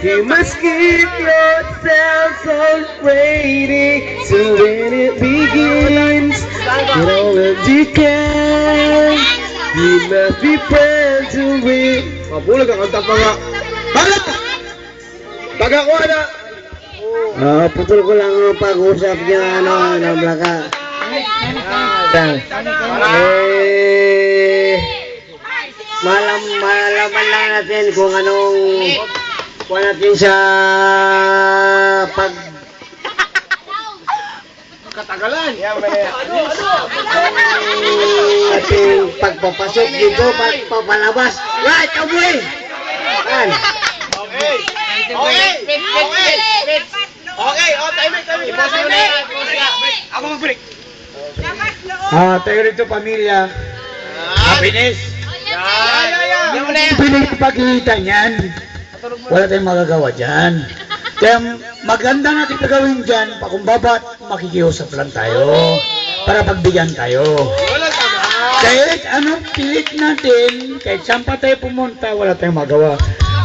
You must keep yourself on ready. So when it begins, get all that you can. You must be proud to win. Mabulag ang kanta pa nga. Hala! Tagakuha na! Putol ko lang ang pag-usap niya, nablaka. Malaman lang natin kung anong kuha natin sa Katagalan! ating pagpapasok dito, pagpapalabas. Right, aboy! Yan. Okay, time. Ako mag-break. Tayo rito pamilya. Happiness. Pinagpagkita niyan. Wala tayong magagawa dyan. Kaya maganda natin gagawin dyan, pakumbaba at makikiusap lang tayo para pagbigyan tayo. Kahit anong pilit natin, kahit saan pa tayo pumunta, wala tayong magawa.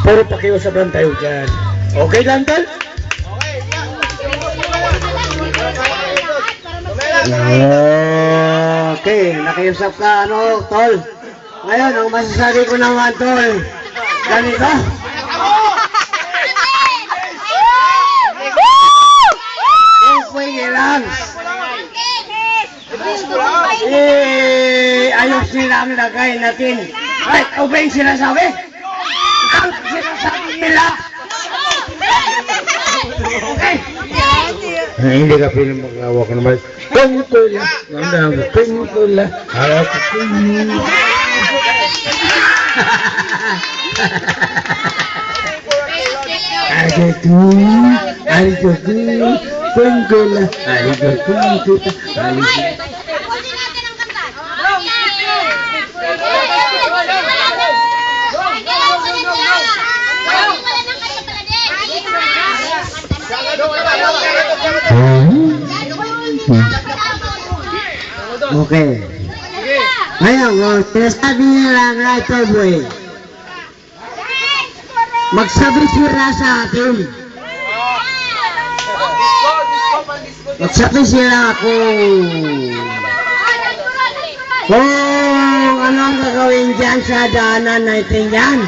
Puro pakiusap lang tayo dyan. Okay lang, Tal? Okay, nakiusap ka, Tol. Ngayon, ang masasabi ko naman, Tol, ganito. Kung pwede lang. Ayos sila ang lagay natin. Right, o ba yung sinasabi? Ang sinasabi nila. Okay. Hindi ka piling mag-awa ka naman. Pengkula. Pengkula. Harap ko. Arigato. Pengkula. Arigato. Okay. Ngayon, sinasabi nila nga ito, boy. Magsabi sila sa atin. Magsabi sila kung ano ang gagawin dyan sa daanan natin yan.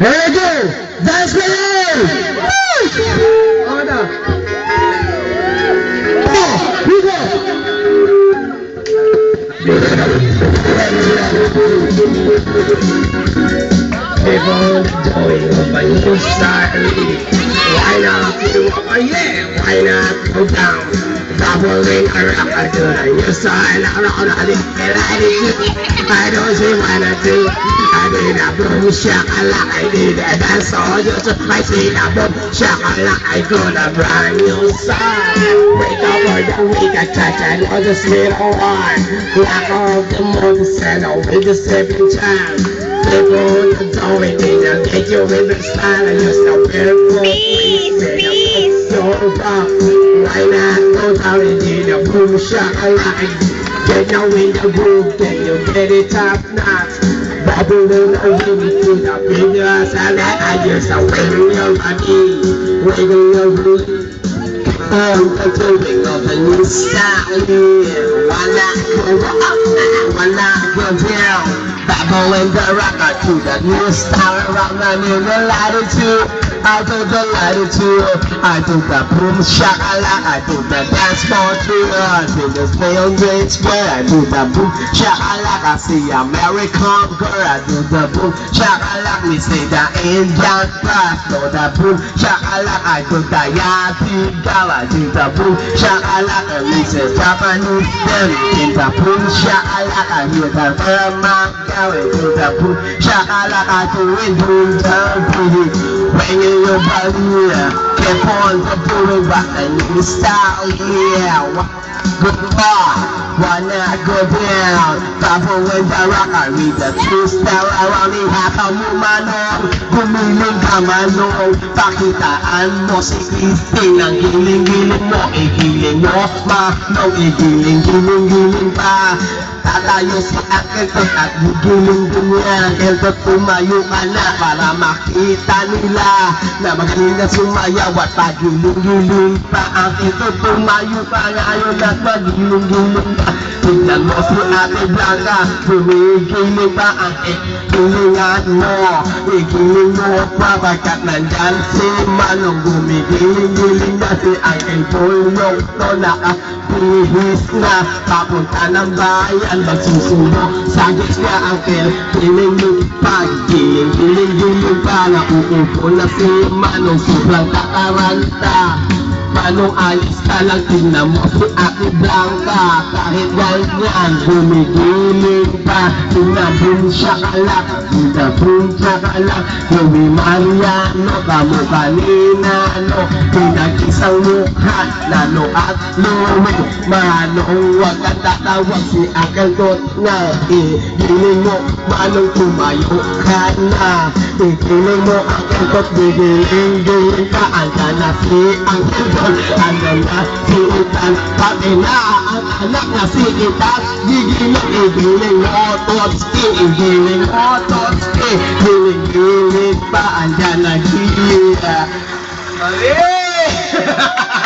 Hey, girl! Dance ka lang! Ano na? Hugo! People doing what you start. Why not do why not go down? Bubbling around, I do it. You start around, I do it. I don't see what I do. I need a boom shakalaka, I need a dance on you. I see a boom shakalaka, I got a brand new song. Wake up for the week, I touch and all the sweet one. Rock off the moon, send away the stepping time. People don't need to get you with the style and you're so beautiful. Please, so rough. Why not go down and do the boom shakalaka? Get now in the groove, then you get it top notch. Bubbling over me to the fingers and I just wiggle your body, wiggle your booty. I'm doing all the new style, yeah. Why not go up, why not go down? Bubbling the rocker to the new style, around the new latitude. I do the latitude, I do the boom shakalaka, I do the dance floor too. I do the real great square, I do the boom shakalaka. See American girl, I do the boom shakalaka. Me say the Indian brass, do the boom shakalaka. I do the yachty girl, I do the boom shakalaka. Me say Japanese them in the boom shakalaka. Hear the Burma girl, I do the boom shakalaka. Do it boom down pretty. When you your body, yeah. Keep on the boom back and you style, yeah. Goodbye. wanna go down. Travel in the rock, I read the true spell around the haka mo manong. Gumiling ka manong, pakitaan mo si Christine. Ang giling-giling mo, igiling mo, manong, igiling-giling pa. Tatayo si Uncle Tot at gigiling din niya. Uncle Tot, tumayo ka na para makita nila na magaling na sumayaw at pagiling-giling pa. Uncle Tot, tumayo ka ngayon at magiling-giling pa. Tignan mo si Ate Blanca, gumigiling pa ang gilingan mo. Igiling mo pa pagkat nandyan si Manong. Gumigiling-giling na si Uncle Boyong to nakapihis na papunta ng bayan. Magsusubo sa gitna Uncle, giling-giling pa, giling-giling pa. Nauupo na si Manong, sobrang kakaranta. Manong ayos ka lang, tingnan mo si Ate Blanca. Kahit ganyan, gumigiling pa. Tinabun siya kalak, tinabun siya kalak. Huwi Mariano, kamo kanina, no. Pinag-isang mukha, nano at luwi. Manong wag kang tatawag si Uncle Tot na. Giling mo, Manong tumayo ka na. Giling mo, Uncle Tot, giling-giling ka. Anda na si Uncle Tot, anda na si Itan, pati na ang anak na si Itan. Gigiling mo, Totski, gigiling mo, Totski. Giling-giling pa, anda na giling. Mali!